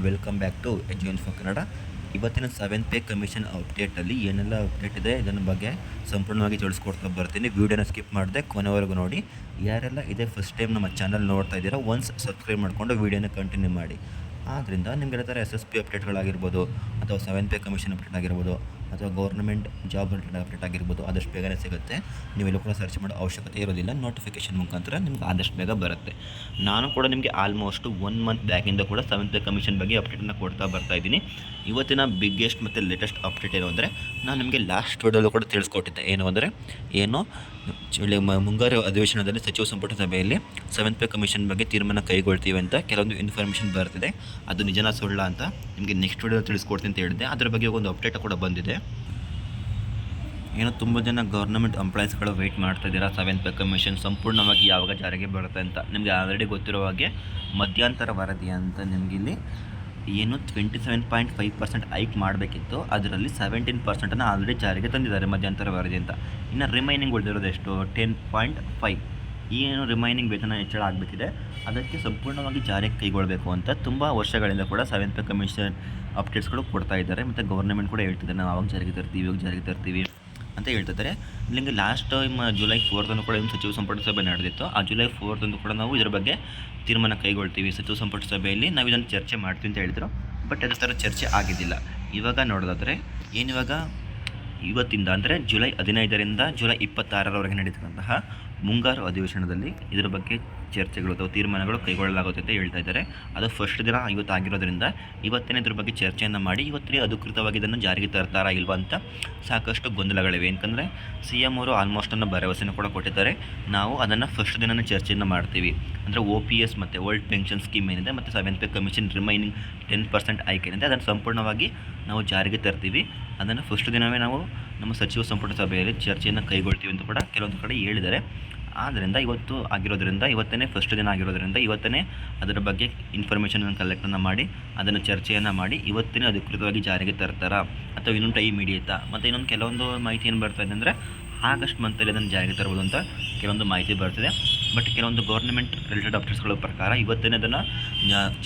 Welcome back to ಎಜುಯನ್ for Kannada. ಇವತ್ತಿನ 7th pay commission ಅಪ್ಡೇಟಲ್ಲಿ ಏನೆಲ್ಲ ಅಪ್ಡೇಟ್ ಇದೆ ಇದನ್ನ ಬಗ್ಗೆ ಸಂಪೂರ್ಣವಾಗಿ ತಿಳಿಸ್ಕೊಡ್ತಾ ಬರ್ತೀನಿ. ವೀಡಿಯೋನ ಸ್ಕಿಪ್ ಮಾಡದೆ ಕೊನೆವರೆಗೂ ನೋಡಿ. ಯಾರೆಲ್ಲ ಇದೇ ಫಸ್ಟ್ ಟೈಮ್ ನಮ್ಮ ಚಾನಲ್ ನೋಡ್ತಾ ಇದ್ದೀರಾ, ಒನ್ಸ್ ಸಬ್ಸ್ಕ್ರೈಬ್ ಮಾಡಿಕೊಂಡು ವೀಡಿಯೋನ ಕಂಟಿನ್ಯೂ ಮಾಡಿ. ಆದ್ದರಿಂದ ನಿಮ್ಗೆ ಥರ SSP ಅಪ್ಡೇಟ್ಗಳಾಗಿರ್ಬೋದು, ಅಥವಾ 7th ಪೇ ಕಮಿಷನ್ ಅಪ್ಡೇಟ್ ಆಗಿರ್ಬೋದು, ಅಥವಾ ಗೌರ್ಮೆಂಟ್ ಜಾಬ್ ಅಪ್ಡೇಟ್ ಆಗಿರ್ಬೋದು, ಆದಷ್ಟು ಬೇಗನೆ ಸಿಗುತ್ತೆ. ನೀವೆಲ್ಲೂ ಕೂಡ ಸರ್ಚ್ ಮಾಡೋ ಅವಶ್ಯಕತೆ ಇರೋದಿಲ್ಲ. ನೋಟಿಫಿಕೇಷನ್ ಮುಖಾಂತರ ನಿಮ್ಗೆ ಆದಷ್ಟು ಬೇಗ ಬರುತ್ತೆ. ನಾನು ಕೂಡ ನಿಮಗೆ ಆಲ್ಮೋಸ್ಟ್ 1 ಮಂತ್ ಬ್ಯಾಕಿಂದ ಕೂಡ 7th ಪೇ ಕಮಿಷನ್ ಬಗ್ಗೆ ಅಪ್ಡೇಟನ್ನು ಕೊಡ್ತಾ ಬರ್ತಾಯಿದ್ದೀನಿ. ಇವತ್ತಿನ ಬಿಗ್ಗೆಸ್ಟ್ ಮತ್ತು ಲೇಟೆಸ್ಟ್ ಅಪ್ಡೇಟ್ ಏನು ಅಂದರೆ, ನಾನು ನಿಮಗೆ ಲಾಸ್ಟ್ ವಿಡಿಯೋದಲ್ಲೂ ಕೂಡ ತಿಳಿಸ್ಕೊಟ್ಟಿದ್ದೆ. ಏನು ಮುಂಗಾರು ಅಧಿವೇಶನದಲ್ಲಿ ಸಚಿವ ಸಂಪುಟ ಸಭೆಯಲ್ಲಿ 7th ಪೇ ಕಮಿಷನ್ ಬಗ್ಗೆ ತೀರ್ಮಾನ ಕೈಗೊಳ್ತೀವಿ ಅಂತ ಕೆಲವೊಂದು ಇನ್ಫಾರ್ಮೇಷನ್ ಬರ್ತಿದೆ. ಅದು ನಿಜನ ಸುಳ್ಳ ಅಂತ ನಿಮಗೆ ನೆಕ್ಸ್ಟ್ ವಿಡಿಯೋ ತಿಳಿಸ್ಕೊಡ್ತೀನಿ ಅಂತ ಹೇಳಿದೆ. ಅದರ ಬಗ್ಗೆ ಒಂದು ಅಪ್ಡೇಟ್ ಕೂಡ ಬಂದಿದೆ. ತುಂಬ ಜನ ಗೌರ್ಮೆಂಟ್ ಎಂಪ್ಲಾಯೀಸ್ಗಳು ವೆಯ್ಟ್ ಮಾಡ್ತಾ ಇದ್ದೀರಾ 7th ಪೇ ಕಮಿಷನ್ ಸಂಪೂರ್ಣವಾಗಿ ಯಾವಾಗ ಜಾರಿಗೆ ಬರುತ್ತೆ ಅಂತ. ನಿಮಗೆ ಆಲ್ರೆಡಿ ಗೊತ್ತಿರೋ ಹಾಗೆ ಮಧ್ಯಂತರ ವರದಿ ಅಂತ ನಿಮಗಿಲ್ಲಿ 27.5% ಹೈಕ್ ಮಾಡಬೇಕಿತ್ತು. ಅದರಲ್ಲಿ 17% ಆಲ್ರೆಡಿ ಜಾರಿಗೆ ತಂದಿದ್ದಾರೆ ಮಧ್ಯಂತರ ವರದಿ ಅಂತ. ಇನ್ನು ರಿಮೈನಿಂಗ್ ಉಳಿದಿರೋದು ಎಷ್ಟು, 10.5. ರಿಮೈನಿಂಗ್ ವೇತನ ಹೆಚ್ಚಳ ಆಗಬೇಕಿದೆ, ಅದಕ್ಕೆ ಸಂಪೂರ್ಣವಾಗಿ ಜಾರಿಗೆ ಕೈಗೊಳ್ಳಬೇಕು ಅಂತ ತುಂಬ ವರ್ಷಗಳಿಂದ ಕೂಡ 7th ಪೇ ಕಮಿಷನ್ ಅಪ್ಡೇಟ್ಸ್ಗಳು ಕೊಡ್ತಾ ಇದ್ದಾರೆ. ಮತ್ತು ಗೌರ್ಮೆಂಟ್ ಕೂಡ ಹೇಳ್ತಿದ್ದಾರೆ, ನಾವು ಅವಾಗ ಜಾರಿಗೆ ತರ್ತೀವಿ, ಇವಾಗ ಜಾರಿಗೆ ತರ್ತೀವಿ ಅಂತ ಹೇಳ್ತಿದ್ದಾರೆ. ಇಲ್ಲಿಂಗೆ ಲಾಸ್ಟ್ ಟೈಮ್ ಜುಲೈ 4 ಕೂಡ ಸಚಿವ ಸಂಪುಟ ಸಭೆ ನಡೆದಿತ್ತು. ಆ ಜುಲೈ 4 ಕೂಡ ನಾವು ಇದರ ಬಗ್ಗೆ ತೀರ್ಮಾನ ಕೈಗೊಳ್ತೀವಿ, ಸಚಿವ ಸಂಪುಟ ಸಭೆಯಲ್ಲಿ ನಾವು ಇದನ್ನು ಚರ್ಚೆ ಮಾಡ್ತೀವಿ ಅಂತ ಹೇಳಿದರು. ಬಟ್ ಅದೇ ಥರ ಚರ್ಚೆ ಆಗಿದ್ದಿಲ್ಲ. ಇವಾಗ ನೋಡೋದಾದರೆ ಇವತ್ತಿಂದ ಅಂದರೆ ಜುಲೈ 15ರಿಂದ ಜುಲೈ 26ರವರೆಗೆ ನಡೀತಕ್ಕಂತಹ ಮುಂಗಾರು ಅಧಿವೇಶನದಲ್ಲಿ ಇದರ ಬಗ್ಗೆ ಚರ್ಚೆಗಳು ಅಥವಾ ತೀರ್ಮಾನಗಳು ಕೈಗೊಳ್ಳಲಾಗುತ್ತೆ ಅಂತ ಹೇಳ್ತಾ ಇದ್ದಾರೆ. ಅದು ಫಸ್ಟ್ ದಿನ ಇವತ್ತಾಗಿರೋದ್ರಿಂದ ಇವತ್ತೇ ಇದ್ರ ಬಗ್ಗೆ ಚರ್ಚೆಯನ್ನು ಮಾಡಿ ಇವತ್ತೇ ಅಧಿಕೃತವಾಗಿ ಇದನ್ನು ಜಾರಿಗೆ ತರ್ತಾರಾ ಇಲ್ವಾ ಅಂತ ಸಾಕಷ್ಟು ಗೊಂದಲಗಳಿವೆ. ಯಾಕಂದರೆ CM ಅವರು ಆಲ್ಮೋಸ್ಟ್ ಅನ್ನೋ ಭರವಸೆಯನ್ನು ಕೂಡ ಕೊಟ್ಟಿದ್ದಾರೆ. ನಾವು ಅದನ್ನು ಫಸ್ಟ್ ದಿನವೇ ಚರ್ಚೆಯನ್ನು ಮಾಡ್ತೀವಿ. ಅಂದರೆ OPS ಮತ್ತು ಓಲ್ಡ್ ಪೆನ್ಷನ್ ಸ್ಕೀಮ್ ಏನಿದೆ ಮತ್ತು 7th pay commission remaining 10% hike ಏನಿದೆ ಅದನ್ನು ಸಂಪೂರ್ಣವಾಗಿ ನಾವು ಜಾರಿಗೆ ತರ್ತೀವಿ. ಅದನ್ನು ಫಸ್ಟ್ ದಿನವೇ ನಾವು ನಮ್ಮ ಸಚಿವ ಸಂಪುಟ ಸಭೆಯಲ್ಲಿ ಚರ್ಚೆಯನ್ನು ಕೈಗೊಳ್ತೀವಿ ಅಂತ ಕೂಡ ಕೆಲವೊಂದು ಕಡೆ ಹೇಳಿದ್ದಾರೆ. ಆದ್ದರಿಂದ ಇವತ್ತೇ ಫಸ್ಟ್ ದಿನ ಆಗಿರೋದ್ರಿಂದ ಇವತ್ತೇ ಅದರ ಬಗ್ಗೆ ಇನ್ಫಾರ್ಮೇಷನನ್ನು ಕಲೆಕ್ಟನ್ನು ಮಾಡಿ ಅದನ್ನು ಚರ್ಚೆಯನ್ನು ಮಾಡಿ ಇವತ್ತೇ ಅಧಿಕೃತವಾಗಿ ಜಾರಿಗೆ ತರ್ತಾರಾ ಅಥವಾ ಇನ್ನೊಂದು ಟೈಮ್ ಹಿಡಿಯುತ್ತಾ. ಮತ್ತು ಇನ್ನೊಂದು ಕೆಲವೊಂದು ಮಾಹಿತಿ ಏನು ಬರ್ತಾಯಿದೆ ಅಂದರೆ ಆಗಸ್ಟ್ ಮಂತಲ್ಲಿ ಅದನ್ನು ಜಾರಿಗೆ ತರ್ಬೋದು ಅಂತ ಕೆಲವೊಂದು ಮಾಹಿತಿ ಬರ್ತಿದೆ. ಬಟ್ ಕೆಲವೊಂದು ಗೌರ್ಮೆಂಟ್ ರಿಲೇಟೆಡ್ ಅಪ್ಡೇಟ್ಸ್ಗಳ ಪ್ರಕಾರ ಇವತ್ತೇ ಅದನ್ನು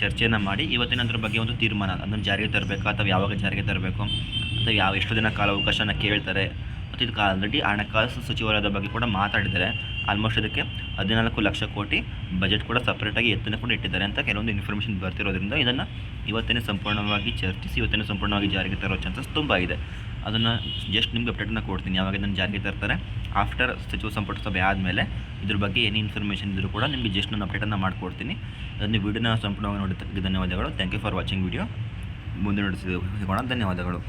ಚರ್ಚೆಯನ್ನು ಮಾಡಿ ಇವತ್ತೇ ಅದ್ರ ಬಗ್ಗೆ ಒಂದು ತೀರ್ಮಾನ, ಅದನ್ನು ಜಾರಿಗೆ ತರಬೇಕಾ ಅಥವಾ ಯಾವಾಗ ಜಾರಿಗೆ ತರಬೇಕು ಅಥವಾ ಎಷ್ಟು ದಿನ ಕಾಲಾವಕಾಶನ ಕೇಳ್ತಾರೆ. ಮತ್ತು ಇದಕ್ಕೆ ಆಲ್ರೆಡಿ ಹಣಕಾಸು ಸಚಿವರಾದ ಬಗ್ಗೆ ಕೂಡ ಮಾತಾಡಿದ್ದಾರೆ. ಆಲ್ಮೋಸ್ಟ್ ಇದಕ್ಕೆ 14 ಲಕ್ಷ ಕೋಟಿ ಬಜೆಟ್ ಕೂಡ ಸಪ್ರೇಟಾಗಿ ಎತ್ತನ್ನು ಕೂಡ ಇಟ್ಟಿದ್ದಾರೆ ಅಂತ ಕೆಲವೊಂದು ಇನ್ಫಾರ್ಮೇಷನ್ ಬರ್ತಿರೋದ್ರಿಂದ ಇದನ್ನು ಇವತ್ತೇ ಸಂಪೂರ್ಣವಾಗಿ ಚರ್ಚಿಸಿ ಇವತ್ತೇ ಸಂಪೂರ್ಣವಾಗಿ ಜಾರಿಗೆ ತರೋ ಚಾನ್ಸಸ್ ತುಂಬ ಇದೆ. ಅದನ್ನು ಜಸ್ಟ್ ನಿಮ್ಗೆ ಅಪ್ಡೇಟನ್ನು ಕೊಡ್ತೀನಿ, ಯಾವಾಗ ಇದನ್ನು ಜಾರಿಗೆ ತರ್ತಾರೆ. ಆಫ್ಟರ್ ಸಚಿವ ಸಂಪುಟ ಸಭೆ ಆದಮೇಲೆ ಇದ್ರ ಬಗ್ಗೆ ಏನೇ ಇನ್ಫಾರ್ಮೇಷನ್ ಇದ್ದರೂ ಕೂಡ ನಿಮಗೆ ಜಸ್ಟ್ ನಾನು ಅಪ್ಡೇಟನ್ನು ಮಾಡಿಕೊಡ್ತೀನಿ. ಅದನ್ನು ವೀಡಿಯೋನ ಸಂಪೂರ್ಣವಾಗಿ ನೋಡಿದ್ದಕ್ಕೆ ಧನ್ಯವಾದಗಳು. Thank you for watching video. ಮುಂದೆ ನೋಡಿಸಿಗೋಣ. ಧನ್ಯವಾದಗಳು.